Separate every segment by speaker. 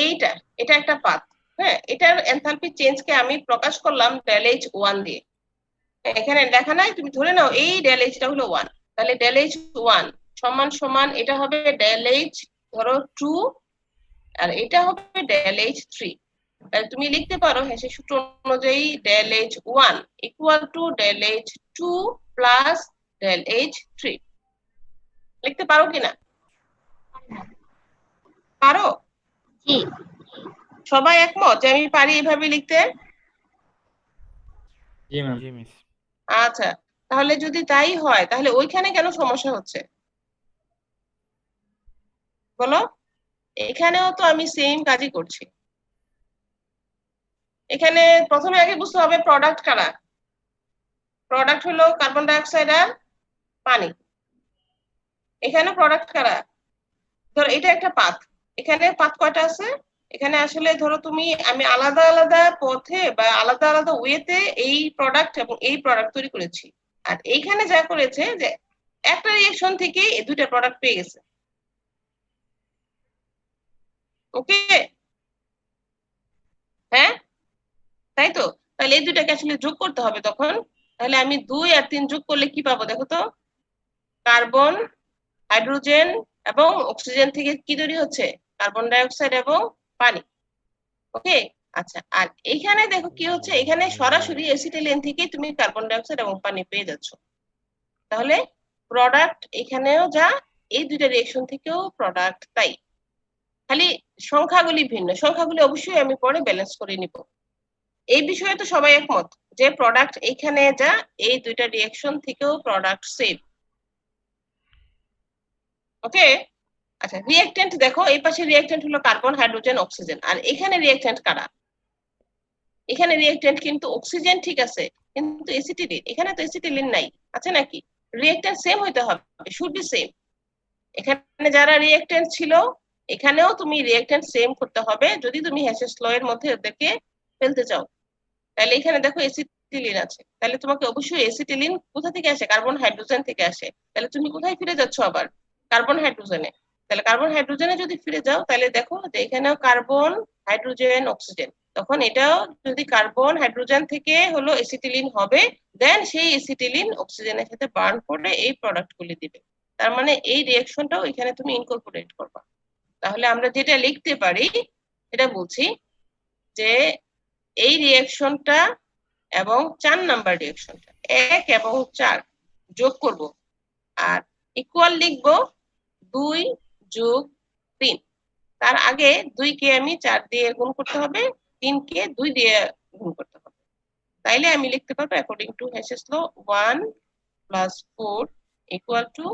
Speaker 1: এইটা এটা একটা পাথ। হ্যাঁ, এটার এনথালপি চেঞ্জকে আমি প্রকাশ করলাম ডেল এইচ 1 দিয়ে। এখানে দেখা নাই, তুমি ধরে নাও এই ডেল এইচটা হলো 1, তাহলে ডেল এইচ 1 সমান সমান এটা হবে ডেল এইচ ধরো 2, আর এটা হবে ডেল এইচ 3। তাহলে তুমি লিখতে পারো হেসের সূত্র অনুযায়ী del H 1 equal to del H 2 plus del H 3। লিখতে পারো কিনা? পারো?
Speaker 2: জি
Speaker 1: সবাই একমত যে আমি পারি এভাবে লিখতে?
Speaker 3: জি ম্যাম।
Speaker 4: জি মিস।
Speaker 1: আচ্ছা, তাহলে যদি তাই হয় তাহলে ওইখানে কেন সমস্যা হচ্ছে বলো? এখানেও তো আমি সেম কাজই করছি। এখানে প্রথমে আগে বুঝতে হবে প্রোডাক্ট কারা। প্রোডাক্ট হলো কার্বন ডাই অক্সাইড আর পানি। এখানে প্রোডাক্ট কারা? ধরো এটা একটা পাথ, এখানে পাথ কয়টা আছে? এখানে আসলে ধরো তুমি আমি আলাদা আলাদা পথে বা আলাদা আলাদা ওয়েতে এই প্রোডাক্ট এবং এই প্রোডাক্ট তৈরি করেছি। আর এইখানে যা করেছে যে একটা রিঅ্যাকশন থেকে এই দুইটা প্রোডাক্ট পেয়ে গেছে। ওকে, হ্যাঁ তাই তো। তাহলে এই দুটাকে আসলে যোগ করতে হবে তখন। তাহলে আমি 2 আর 3 যোগ করলে কি পাবো দেখো তো? কার্বন, হাইড্রোজেন এবং অক্সিজেন থেকে কি তৈরি হচ্ছে? কার্বন ডাই অক্সাইড এবং পানি। ওকে, আচ্ছা, আর এইখানে দেখো কি হচ্ছে, এখানে সরাসরি অ্যাসিটিলিন থেকে তুমি কার্বন ডাই অক্সাইড এবং পানি পেয়ে যাচ্ছ। তাহলে প্রোডাক্ট এখানেও যা, এই দুইটা রিঅ্যাকশন থেকেও প্রোডাক্ট তাই, খালি সংখ্যাগুলি ভিন্ন। সংখ্যাগুলি অবশ্যই আমি পরে ব্যালেন্স করে নিব। এই বিষয়ে তো সবাই একমত যে প্রোডাক্ট এখানে যা, এই দুইটা রিঅ্যাকশন থেকেও প্রোডাক্ট সেম। ওকে, আচ্ছা, রিঅ্যাকট্যান্ট দেখো, এই পাশে রিঅ্যাকট্যান্ট হলো কার্বন, হাইড্রোজেন, অক্সিজেন, আর এখানে রিঅ্যাকট্যান্ট কারা? এখানে রিঅ্যাকট্যান্ট কিন্তু অক্সিজেন, ঠিক আছে, কিন্তু এসিটিলিন, এখানে তো এসিটিলিন নাই, আছে নাকি? রিঅ্যাকট্যান্ট সেম হইতে হবে, শুড বি সেম। এখানে যারা রিঅ্যাকট্যান্ট ছিল এখানেও তুমি রিঅ্যাকট্যান্ট সেম করতে হবে যদি তুমি হ্যাশেস ল এর মধ্যে ওদেরকে ফেলতে চাও। তাহলে এখানে দেখো এসিটিলিন আছে, তাহলে তোমাকে অবশ্যই এসিটিলিন কোথা থেকে আসে? কার্বন হাইড্রোজেন থেকে আসে। তাহলে তুমি কোথায় ফিরে যাচ্ছ আবার? কার্বন হাইড্রোজেনে। তাহলে কার্বন হাইড্রোজেনে যদি ফিরে যাও তাহলে দেখো যে এখানেও কার্বন, হাইড্রোজেন, অক্সিজেন, তখন এটাও যদি কার্বন হাইড্রোজেন থেকে হলো এসিটিলিন হবে, দেন সেই এসিটিলিন অক্সিজেনের সাথে বার্ন করে এই প্রোডাক্টগুলি দিবে। তার মানে এই রিঅ্যাকশনটাও এখানে তুমি ইনকর্পোরেট করবা। তাহলে আমরা যেটা লিখতে পারি এটা বলছি যে এই রিঅ্যাকশনটা এবং 4 নাম্বার রিঅ্যাকশনটা 1 এবং 4 যোগ করব, আর ইকুয়াল লিখব 2 যোগ 3। তার আগে 2 কে আমি 4 দিয়ে গুণ করতে হবে, 3 কে 2 দিয়ে গুণ করতে হবে। তাইলে আমি লিখতে পারবো according to Hess's law 1 plus 4 equal to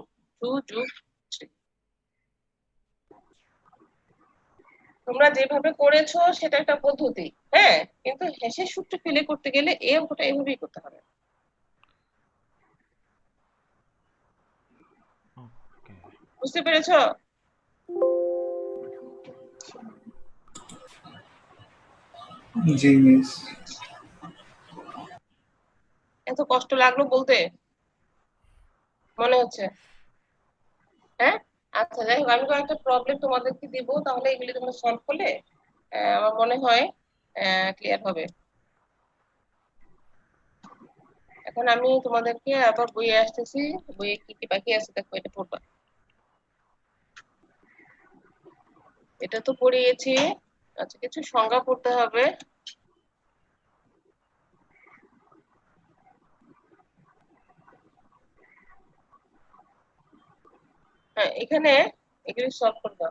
Speaker 1: 2 যোগ 3। তোমরা যেভাবে করেছো সেটা একটা পদ্ধতি, হ্যাঁ, কিন্তু হ্যাশের সূত্র ফেলে করতে গেলে এই অঙ্কটা এইভাবেই করতে হবে।
Speaker 4: ওকে।
Speaker 1: বুঝতে পেরেছো?
Speaker 5: জি মিস।
Speaker 1: এত কষ্ট লাগলো বলতে মনে হচ্ছে? হ্যাঁ, আচ্ছা, যাই হোক, আমি কয়েকটা প্রবলেম তোমাদেরকে দিব, তাহলে এগুলি তোমরা সলভ করলে আমার মনে হয় ক্লিয়ার হবে। এখন আমি তোমাদেরকে আবার বইয়ে আসতেছি, বইয়ে কি কি বাকি আছে দেখো, এটা পড়বা। এটা তো পড়িয়েছি। আচ্ছা, কিছু সংজ্ঞা পড়তে হবে। হ্যাঁ, এখানে এগুলি সলভ করবা।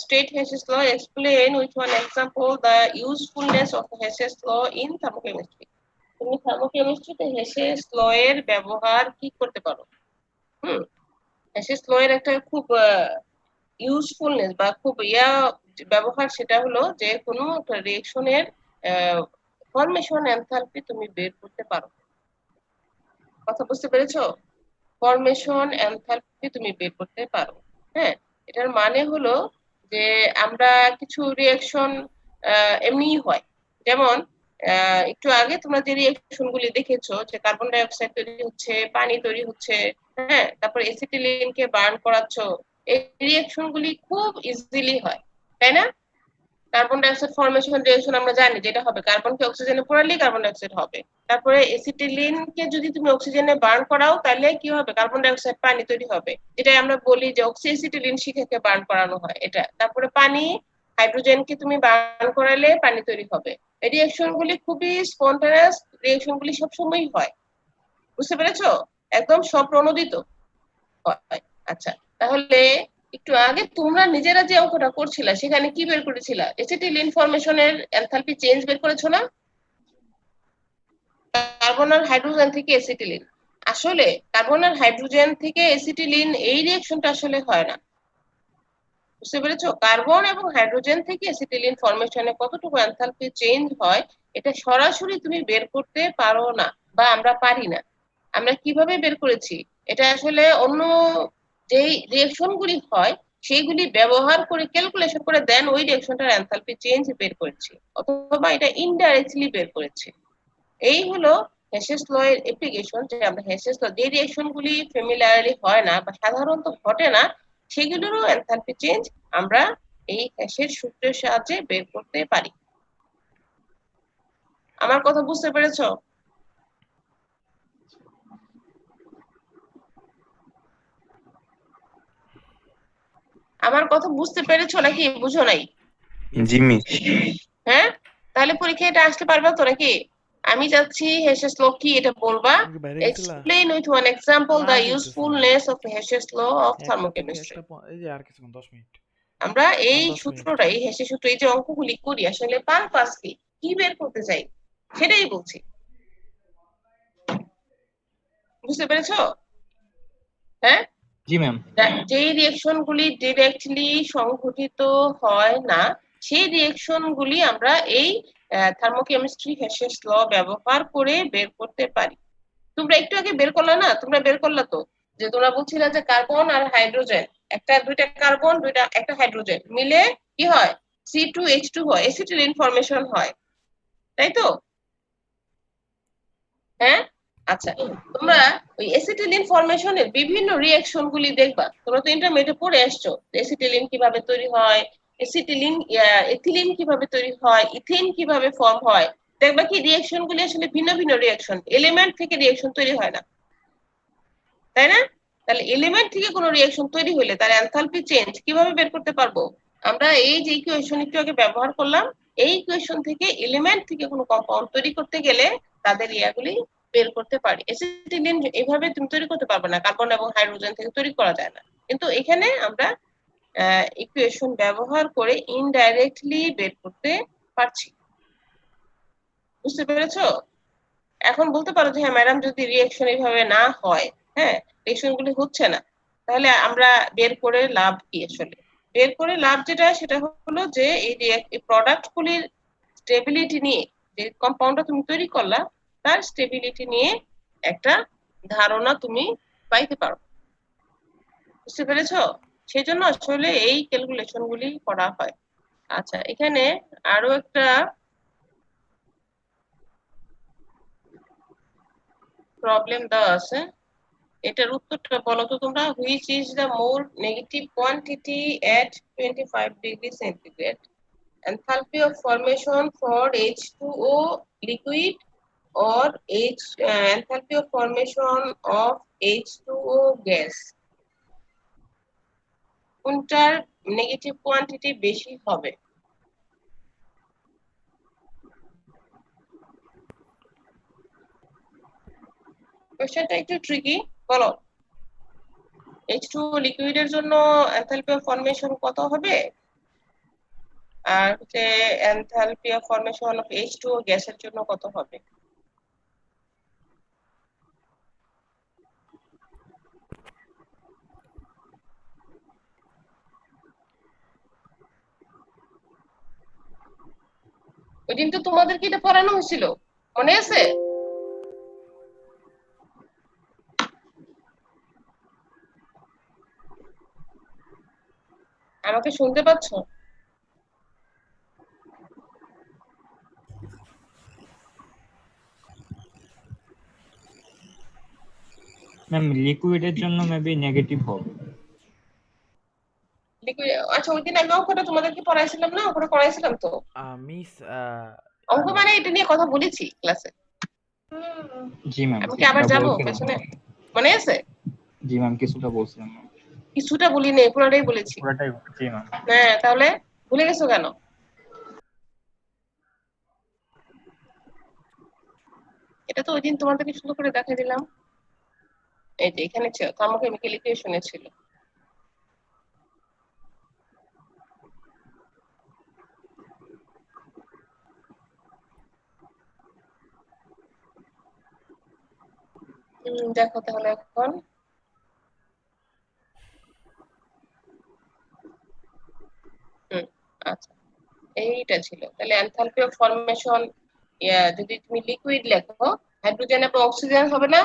Speaker 1: State Hess's law, explain with one example the usefulness of Hess's law in thermochemistry. তুমি থার্মোকেমিস্ট্রিতে হেসেস ল এর ব্যবহার কি করতে পারো? হেসেস ল এর একটা খুব ইউজফুলনেস বা খুব ব্যবহার, সেটা হলো যে কোনো একটা রিঅ্যাকশনের ফরমেশন এনথালপি তুমি বের করতে পারো। কথা বুঝতে পেরেছো? ফরমেশন এনথালপি তুমি বের করতে পারো। হ্যাঁ, এটার মানে হলো যে আমরা কিছু রিঅ্যাকশন এমনিই হয়, যেমন একটু আগে তোমরা যে রিঅ্যাকশন গুলি দেখেছো যে কার্বন ডাই অক্সাইড তৈরি হচ্ছে, পানি তৈরি হচ্ছে, হ্যাঁ, তারপর এসিটিলিনকে বার্ন করাচ্ছ, এই রিঅ্যাকশন গুলি খুব ইজিলি হয়, তাই না? Carbon die oxide formation reaction আমরা জানি যেটা হবে, কার্বনকে অক্সিজেনে পোড়ালেই কার্বন ডাই অক্সাইড হবে। তারপরে এসিটিলিনকে যদি তুমি অক্সিজেনে বার্ন করাও তাহলে কি হবে, কার্বন ডাই অক্সাইড পানি তৈরি হবে, যেটাই আমরা বলি যে অক্সি এসিটিলিন শিখাকে বার্ন করানো হয় এটা। তারপরে পানি, হাইড্রোজেনকে তুমি বার্ন করালে পানি তৈরি হবে। এই রিঅ্যাকশন গুলি খুবই স্পন্টানিয়াস, রিঅ্যাকশন গুলি সবসময় হয়, বুঝতে পেরেছো? একদম স্বপ্রণোদিত হয়। আচ্ছা, তাহলে একটু আগে তোমরা নিজেরা যে অঙ্কটা করছিলা সেখানে কি বের করেছিলা? এসিটিলিন ফরমেশনের এনথালপি চেঞ্জ বের করেছো না? কার্বন আর হাইড্রোজেন থেকে এসিটিলিন, আসলে কার্বন আর হাইড্রোজেন থেকে এসিটিলিন এই রিঅ্যাকশনটা আসলে হয় না, বুঝতে পেরেছো? কার্বন এবং হাইড্রোজেন থেকে এসিটিলিন ফরমেশনে কতটুকু এনথালপি চেঞ্জ হয় এটা সরাসরি তুমি বের করতে পারো না, বা আমরা পারি না। আমরা কিভাবে বের করেছি, এটা আসলে অন্য যেই রিঅ্যাকশন গুলি হয় সেইগুলি ব্যবহার করে ক্যালকুলেশন করে দেন ওই রিঅ্যাকশনটার এনথালপি চেঞ্জ বের করেছি, অথবা এটা ইনডাইরেক্টলি বের করেছি। এই হলো হেসেস ল এর অ্যাপ্লিকেশন, যে আমরা হেসেস ল যে রিঅ্যাকশন গুলি ফ্যামিলিয়ারলি হয় না বা সাধারণত ঘটে না সেগুলোরও এনথালপি চেঞ্জ আমরা এই হেসের সূত্রের সাহায্যে বের করতে পারি। আমার কথা বুঝতে পেরেছো? আমার কথা বুঝতে পেরেছো নাকি বুঝো নাই?
Speaker 2: জি মিস।
Speaker 1: হ্যাঁ, তাহলে পরীক্ষায় এটা আসতে পারবা তো নাকি? আমি যাচ্ছি হেসেস ল কি এটা বলবা,
Speaker 3: তুমি কি বাইরে গেছিলা?
Speaker 1: এক্সপ্লেইন উইথ ওয়ান এক্সাম্পল
Speaker 3: না
Speaker 1: দ্য
Speaker 3: যাইতেছি না।
Speaker 1: Usefulness of Hess's law of
Speaker 3: একটা থেকে
Speaker 1: থার্মোকেমিস্ট্রি।
Speaker 3: একটা এই যে আর কিছুক্ষণ 10 মিনিট।
Speaker 1: আমরা
Speaker 3: আর
Speaker 1: এই
Speaker 3: 10 মিনিট।
Speaker 1: সূত্রটা, এই হেসে সূত্র, এই যে অঙ্কগুলি করি আসলে পারপাস কি, কি বের করতে চাই সেটাই বলছি, বুঝতে পেরেছো? হ্যাঁ,
Speaker 2: জি ম্যাম।
Speaker 1: যেই রিঅ্যাকশন গুলি ডিরেক্টলি সংঘটিত হয় না সেই রিঅ্যাকশন গুলি আমরা এই থার্মোকেমিস্ট্রি হেসেস ল ব্যবহার করে বের করতে পারি। তোমরা একটু আগে বের করলা না, তোমরা বের করলা তো, যে তোমরা বলছিলে যে কার্বন আর হাইড্রোজেন, দুইটা কার্বন একটা হাইড্রোজেন মিলে কি হয়, C2H2 হয়, এসিটিলিন ফরমেশন হয়, তাই তো? হ্যাঁ, আচ্ছা, তোমরা ওই এসিটিলিন ফরমেশনের বিভিন্ন রিঅ্যাকশন গুলি দেখবা, তোমরা তো ইন্টারমিডিয়েটে পড়ে আসছো এসিটিলিন কিভাবে তৈরি হয়, এসিটিলিন এথিলিন কিভাবে তৈরি হয়, ইথেন কিভাবে ফর্ম হয়। দেখবা কি রিঅ্যাকশন গুলি আসলে ভিন্ন ভিন্ন রিঅ্যাকশন, এলিমেন্ট থেকে রিঅ্যাকশন তৈরি হয় না, তাই না? তাহলে এলিমেন্ট থেকে কোনো রিঅ্যাকশন তৈরি হলে তার এনথালপি চেঞ্জ কিভাবে বের করতে পারবো? আমরা এই যে ইকুয়েশন একটু আগে ব্যবহার করলাম, এই ইকুয়েশন থেকে এলিমেন্ট থেকে কোনো কম্পাউন্ড তৈরি করতে গেলে তাদের ইয়াগুলি বের করতে পারি। এসিটিলিন এইভাবে তুমি তৈরি করতে পারবে না, কার্বন এবং হাইড্রোজেন থেকে তৈরি করা যায় না, কিন্তু এখানে আমরা ইকুয়েশন ব্যবহার করে ইনডাইরেক্টলি বের করতে পারছি, বুঝতে পেরেছো? এখন বলতে পারো যে হ্যাঁ ম্যাডাম, যদি রিঅ্যাকশন এইভাবে না হয়, হ্যাঁ রিঅ্যাকশন গুলি হচ্ছে না, তাহলে আমরা বের করে লাভ কি? আসলে বের করে লাভ যেটা সেটা হলো যে এই প্রোডাক্ট গুলির স্টেবিলিটি নিয়ে, যে কম্পাউন্ডটা তুমি তৈরি করলা তার স্টেবিলিটি নিয়ে একটা ধারণা তুমি পাইতে পারো, বুঝতে পেরেছো? সেই জন্য আসলে এই ক্যালকুলেশন গুলি করা হয়। আচ্ছা, এখানে আরো একটা প্রবলেম দেওয়া আছে, এটার উত্তরটা বলো তো তোমরা। Which is the more negative quantity at 25°C? Enthalpy of formation for H2O liquid or enthalpy of formation of H2O gas? কোনটার নেগেটিভ কোয়ান্টিটি বেশি হবে? কোশ্চেনটা একটু ট্রিকি, বলো। H2O লিকুইডের জন্য এনথালপি অফ ফরমেশন কত হবে, আর হচ্ছে enthalpy of formation of H2O গ্যাসের জন্য কত হবে? ওই দিন তো তোমাদেরকে এটা পড়ানো হয়েছিল, মনে আছে? আমাকে শুনতে পাচ্ছ?
Speaker 2: ম্যাম লিকুইডের জন্য মেবি নেগেটিভ হবে।
Speaker 1: লিকুইড, আচ্ছা ওই দিন আমি অঙ্কটা তোমাদেরকে পড়াইছিলাম না, ওটা পড়াইছিলাম তো।
Speaker 3: মিস
Speaker 1: অঙ্ক মানে এটা নিয়ে কথা বলেছি ক্লাসে।
Speaker 2: জি ম্যাম
Speaker 1: আমি কি আবার যাবো পেছনে? মনে আছে?
Speaker 2: জি ম্যাম কিছুটা বলছিলাম ম্যাম।
Speaker 1: কিছুটা বলি নেই, পুরোটাই বলেছি।
Speaker 2: পুরোটাই জি ম্যাম।
Speaker 1: হ্যাঁ, তাহলে ভুলে গেছো কেন? এটা তো ওই দিন তোমাদেরকে সুন্দর করে দেখাই দিলাম। এই যে এখানে থার্মোকেমিক্যাল ইকুয়েশনে ছিল। দেখো তাহলে এখন আচ্ছা এইটা ছিল। তাহলে এনথালপি অফ ফরমেশন, যদি তুমি লিকুইড লেখো, হাইড্রোজেন এবং অক্সিজেন হবে না?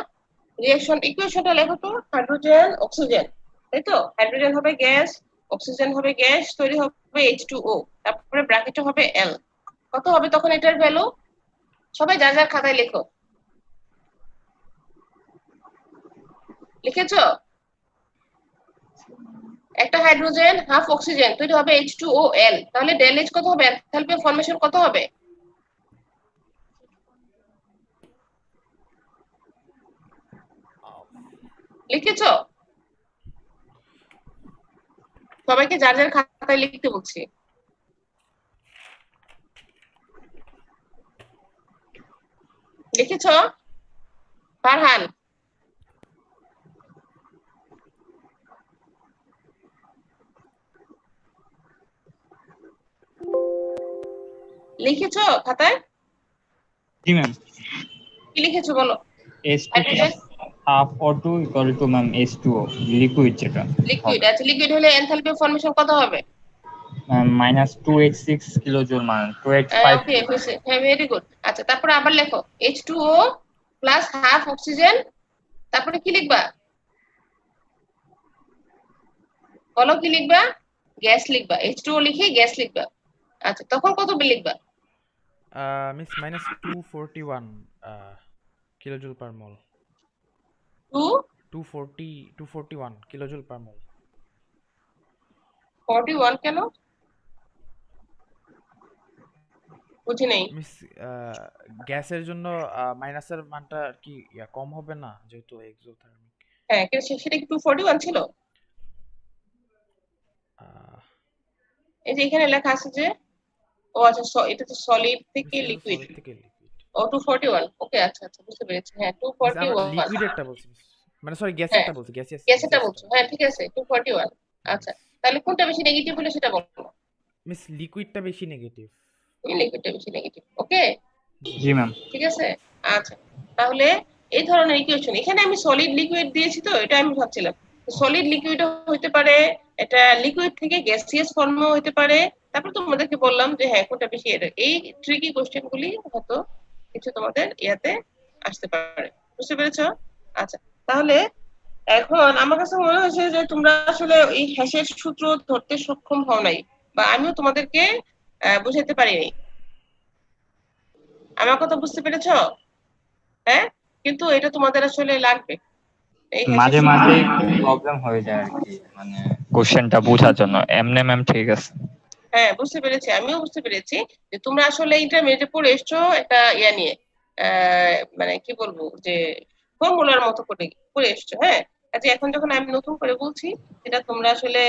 Speaker 1: রিঅ্যাকশন ইকুয়েশনটা লেখো তো, হাইড্রোজেন অক্সিজেন, তাই তো? হাইড্রোজেন হবে গ্যাস, অক্সিজেন হবে গ্যাস, তৈরি হবে H2O, তারপরে ব্র্যাকেটে হবে L। কত হবে তখন এটার ভ্যালু? সবাই যার যার খাতায় লেখো। লিখেছো? একটা হাইড্রোজেন হাফ অক্সিজেন তৈরি হবে H2OL, তাহলে ডেল H কত হবে? এনথালপি অফ ফরমেশন কত হবে? লিখেছো? সবাইকে যার যার খাতায় লিখতে বলছি। লিখেছো? ফারহান লিখেছো খাতায়?
Speaker 2: জি ম্যাম।
Speaker 1: কি লিখেছো বলো?
Speaker 2: H2
Speaker 1: hydrogen
Speaker 2: half O2 equal to ma'am H2O liquid যেটা
Speaker 1: লিকুইড। আচ্ছা লিকুইড হলে এনথালপি অফ ফরমেশন কত হবে?
Speaker 2: মাইনাস 286 কিলোজুল মানে 285
Speaker 1: ওকে, হ্যাঁ ভেরি গুড। আচ্ছা তারপরে আবার লেখো H2O প্লাস হাফ অক্সিজেন, তারপরে কি লিখবা বলো? কি লিখবা? গ্যাস লিখবা। H2O লিখে গ্যাস লিখবা। আচ্ছা তখন কত লিখবা?
Speaker 3: মিস মাইনাস 241 কিলোজুল পার মোল। 241 কিলোজুল পার মোল।
Speaker 1: 241 কেন বুঝি নাই।
Speaker 3: মিস গ্যাসের জন্য মাইনাসের মানটা কি কম হবে না, যেহেতু এক্সোথার্মিক।
Speaker 1: হ্যাঁ কিন্তু সেটা কি 241 ছিল? এই যে এখানে লেখা আছে যে, ও আচ্ছা এটা তো সলিড থেকে লিকুইড।
Speaker 3: সলিড থেকে লিকুইড।
Speaker 1: ও 241, ওকে আচ্ছা আচ্ছা বুঝতে পেরেছি। হ্যাঁ
Speaker 3: মিস আমরা
Speaker 1: 241,
Speaker 3: লিকুইডেরটা বলছি মিস, মানে সরি
Speaker 1: হ্যাঁ
Speaker 3: গ্যাসেরটা বলছি, গ্যাসিয়াস
Speaker 1: গ্যাসেরটা
Speaker 3: গ্যাসিয়াসটা।
Speaker 1: বলছো, হ্যাঁ ঠিক আছে 241। আচ্ছা তাহলে কোনটা বেশি নেগেটিভ হলো সেটা বলো।
Speaker 3: মিস লিকুইডটা বেশি নেগেটিভ।
Speaker 1: লিকুইডটা বেশি নেগেটিভ, ওকে
Speaker 2: জি ম্যাম।
Speaker 1: ঠিক আছে। আচ্ছা তাহলে এই ধরনের ইকুয়েশন এখানে আমি সলিড লিকুইড দিয়েছি, তো এটা আমি ভাবছিলাম সলিড লিকুইড হতে পারে, এটা লিকুইড থেকে গ্যাসিয়াস ফর্মও হতে পারে। তারপর তোমাদেরকে বললাম যে হ্যাঁ কোনটা বেশি, এটা এই ট্রিকি কোশ্চেন গুলি হয়তো কিছু তোমাদের ইয়াতে আসতে পারে। বুঝতে পেরেছো? আচ্ছা তাহলে এখন আমার কাছে মনে হয়েছে যে তোমরা আসলে এই হ্যাশের সূত্র ধরতে সক্ষম হও নাই, বা আমিও তোমাদেরকে বুঝাতে পারিনি। আমার কথা বুঝতে পেরেছো? হ্যাঁ, কিন্তু এটা তোমাদের আসলে লাগবে এই হ্যাশের
Speaker 2: মাঝে
Speaker 1: সূত্র।
Speaker 2: মাঝে একটু প্রবলেম হয়ে যায় আর কি, মানে কোশ্চেনটা বোঝার জন্য। এমনি ম্যাম ঠিক আছে।
Speaker 1: হ্যাঁ বুঝতে পেরেছি, আমিও বুঝতে পেরেছি যে তোমরা আসলে ইন্টারমিডিয়েটে পড়ে এসছো একটা ইয়া নিয়ে, মানে কি বলবো যে ফর্মুলার মতো করে পড়ে এসছো। হ্যাঁ, কাজে এখন যখন আমি নতুন করে বলছি সেটা তোমরা আসলে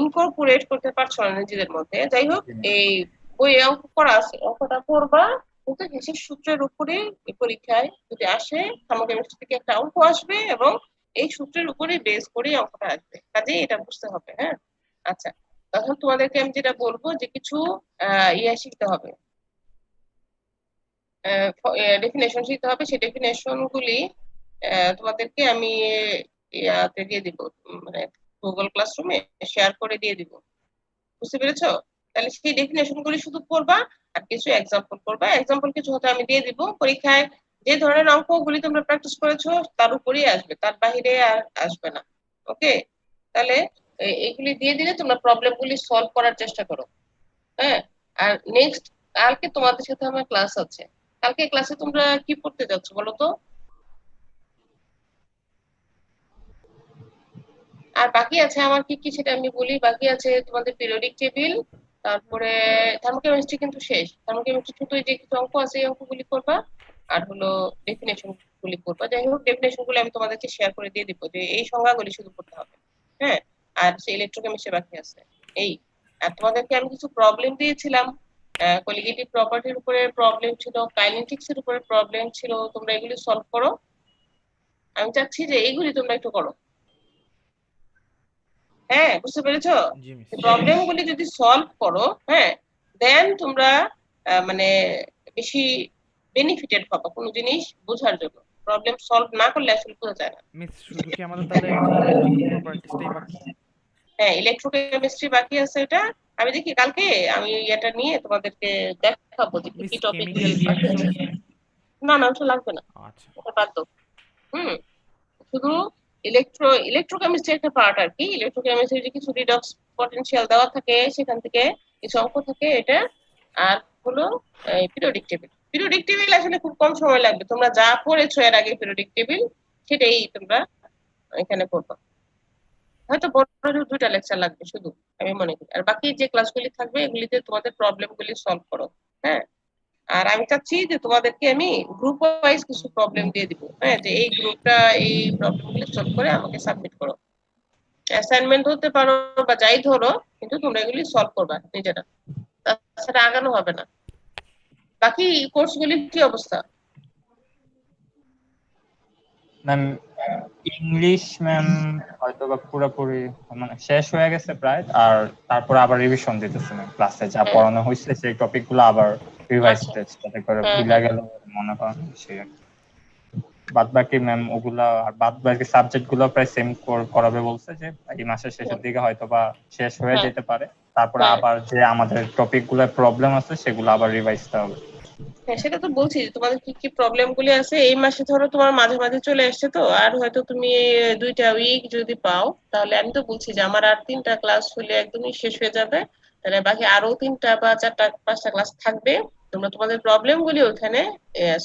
Speaker 1: ইনকর্পোরেট করতে পারছো না নিজেদের মধ্যে। যাই হোক, এই বইয়ে অঙ্ক করা আছে, অঙ্কটা করবা কিন্তু হিসাব সূত্রের উপরে পরীক্ষায় যদি আসে, থার্মোকেমিস্ট্রি থেকে একটা অঙ্ক আসবে এবং এই সূত্রের উপরে বেস করে অঙ্কটা আসবে, কাজেই এটা বুঝতে হবে। হ্যাঁ আচ্ছা, তখন তোমাদেরকে আমি যেটা বলবো যে কিছু ইয়া শিখতে হবে, ডেফিনেশন শিখতে হবে। সেই ডেফিনেশন গুলি তোমাদেরকে আমি ইয়াতে দিয়ে দিব, মানে গুগল ক্লাসরুমে শেয়ার করে দিয়ে দিব। বুঝতে পেরেছো? তাহলে সেই ডেফিনেশন গুলি শুধু পড়বা আর কিছু এক্সাম্পল করবা। এক্সাম্পল কিছু হয়তো আমি দিয়ে দিব পরীক্ষায়। যে ধরনের অঙ্কগুলি তোমরা প্র্যাকটিস করেছো তার উপরেই আসবে, তার বাহিরে আর আসবে না। ওকে, তাহলে এইগুলি দিয়ে দিলে তোমরা প্রবলেম গুলি সলভ করার চেষ্টা করো। হ্যাঁ, আর নেক্সট কালকে তোমাদের সাথে আমার ক্লাস আছে। কালকে ক্লাসে তোমরা কি পড়তে যাচ্ছ বলো তো? আর বাকি আছে আমার কি কি সেটা আমি বলি। বাকি আছে তোমাদের পিরিয়ডিক টেবিল, তারপরে থার্মোকেমিস্ট্রি কিন্তু শেষ। থার্মোকেমিস্ট্রি শুধু এই যে কিছু অঙ্ক আছে এই অঙ্কগুলি করবা, আর হলো ডেফিনেশন গুলি করবা। যাই হোক ডেফিনেশন গুলো আমি তোমাদেরকে শেয়ার করে দিয়ে দিব যে এই সংজ্ঞাগুলি শুধু করতে হবে। হ্যাঁ, আর সেই ইলেকট্রোকেমিস্ট্রি বাকি আছে এই। আর তোমাদেরকে আমি কিছু প্রবলেম দিয়েছিলাম, কোলিগেটিভ প্রপার্টির উপরে প্রবলেম ছিল, কাইনেটিক্স এর উপরে প্রবলেম ছিল, তোমরা এগুলি সলভ করো। আমি চাচ্ছি যে এইগুলি তোমরা একটু করো। হ্যাঁ, বুঝতে পেরেছো?
Speaker 3: জি মিস।
Speaker 1: প্রবলেম গুলি যদি সলভ করো, হ্যাঁ, দেন তোমরা মানে বেশি বেনিফিটেড পাবা কোনো জিনিস বোঝার জন্য। প্রবলেম সলভ না করলে আসলে বোঝা যায় না।
Speaker 3: মিস শুধু কি আমাদের তাহলে এই যে ইলেকট্রিক প্রপার্টিসটাই বাকি?
Speaker 1: হ্যাঁ, ইলেকট্রোকেমিস্ট্রি বাকি আছে এটা। আমি দেখি কালকে আমি এটা নিয়ে তোমাদেরকে দেখাবো যে কি
Speaker 3: মিস
Speaker 1: কি টপিক
Speaker 3: কেমিক্যাল রিঅ্যাকশন?
Speaker 1: না না ওটা লাগবে না,
Speaker 3: আচ্ছা
Speaker 1: ওটা বাদ দাও। হুম, শুধু ইলেকট্রোকেমিস্ট্রি একটা পার্ট আর কি। ইলেকট্রোকেমিস্ট্রি যে কিছু রিডক্স পটেনশিয়াল দেওয়া থাকে, সেখান থেকে কিছু অঙ্ক থাকে এটা। আর হলো পিরিয়ডিক টেবিল। পিরিয়ডিক টেবিল আসলে খুব কম সময় লাগবে, তোমরা যা পড়েছো এর আগে পিরিয়ডিক টেবিল সেটাই তোমরা এখানে করবে। হয়তো বড় দুইটা লেকচার লাগবে শুধু, আমি মনে করি। আর বাকি যে ক্লাসগুলি থাকবে এগুলিতে তোমাদের প্রবলেম গুলি সলভ করো। হ্যাঁ, আর আমি চাচ্ছি যে তোমাদেরকে আমি গ্রুপ ওয়াইজ কিছু প্রবলেম দিয়ে দিব। হ্যাঁ, যে এই গ্রুপটা এই প্রবলেম গুলি সলভ করে আমাকে সাবমিট করো। অ্যাসাইনমেন্ট হতে পারো বা যাই ধরো, কিন্তু তোমরা এগুলি সলভ করবা নিজেরা, তাছাড়া আগানো হবে না। বাকি কোর্সগুলির কি অবস্থা?
Speaker 2: ম্যাম ইংলিশ ম্যাম হয়তো বা পুরোপুরি মানে শেষ হয়ে গেছে প্রায়, আর তারপরে আবার রিভিশন দিতেছে ম্যাম। ক্লাসে যা
Speaker 1: হ্যাঁ,
Speaker 2: পড়ানো হয়েছে সেই টপিক গুলো আবার রিভাইজ
Speaker 1: আচ্ছা,
Speaker 2: টেস্ট যাতে করে
Speaker 1: হ্যাঁ
Speaker 2: ভুলে
Speaker 1: হ্যাঁ
Speaker 2: গেল মনে করেন সেই আর কি। বাদ বাকি ম্যাম ওগুলা আর বাদ বাকি সাবজেক্ট গুলো প্রায় সেম করাবে বলছে, যে এই মাসের শেষের দিকে হয়তো বা শেষ হয়ে
Speaker 1: হ্যাঁ
Speaker 2: যেতে পারে। তারপরে
Speaker 1: হ্যাঁ
Speaker 2: আবার যে আমাদের টপিক গুলো প্রবলেম আছে সেগুলো আবার রিভাইজ দিতে হবে।
Speaker 1: হ্যাঁ, সেটা তো বলছি যে তোমাদের কি কি প্রবলেম গুলি আছে এই মাসে। ধরো তোমার মাঝে মাঝে চলে আসছে, তো আর হয়তো তুমি 2টা উইক যদি পাও, তাহলে আমি তো বলছি যে আমার আর 3টা ক্লাস হলে একদমই শেষ হয়ে যাবে। তাহলে বাকি আরো 3টা বা 4টা 5টা ক্লাস থাকবে। তোমরা তোমাদের প্রবলেম গুলি ওখানে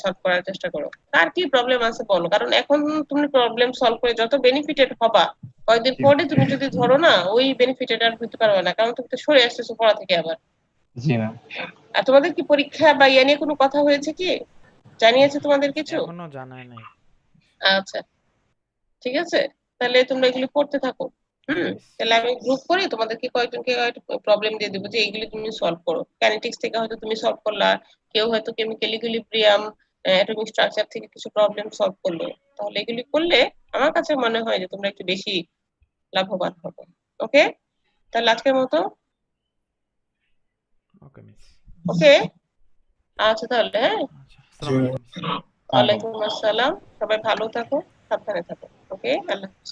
Speaker 1: সলভ করার চেষ্টা করো। কার কি প্রবলেম আছে বলো, কারণ এখন তুমি প্রবলেম সলভ করে যত বেনিফিটেড হবা, কয়েকদিন পরে তুমি যদি ধরো না ওই বেনিফিটেড আর হতে পারবে না, কারণ তুমি তো সরে আসতেছো পড়া থেকে আবার।
Speaker 2: জি ম্যাম।
Speaker 1: আর তোমাদের কি পরীক্ষা বা ইয়া নিয়ে কোনো কথা হয়েছে কি? জানিয়েছে তোমাদের কিছু?
Speaker 3: এখনো জানায় নাই।
Speaker 1: আচ্ছা, ঠিক আছে, তাহলে তোমরা এগুলি পড়তে থাকো।
Speaker 3: জি
Speaker 1: হুম,
Speaker 3: মিস।
Speaker 1: তাহলে আমি গ্রুপ করে তোমাদেরকে কয়েকজনকে প্রবলেম দিয়ে দেবো যে এইগুলি তুমি সলভ করো। কাইনেটিক্স থেকে হয়তো তুমি সলভ করলা, কেউ হয়তো কেমিক্যাল ইকুইলিব্রিয়াম, অ্যাটমিক স্ট্রাকচার থেকে কিছু প্রবলেম সলভ করলো। তাহলে এগুলি করলে আমার কাছে মনে হয় যে তোমরা একটু বেশি লাভবান হবে। ওকে, তাহলে আজকের মতো
Speaker 3: ওকে মিস।
Speaker 1: ওকে। আচ্ছা তাহলে, হ্যাঁ,
Speaker 3: আচ্ছা আসসালামু আলাইকুম মিস।
Speaker 1: ওয়ালাইকুম আসসালাম। সবাই ভালো থাকো, সাবধানে থাকো। ওকে, আল্লাহ হাফেজ।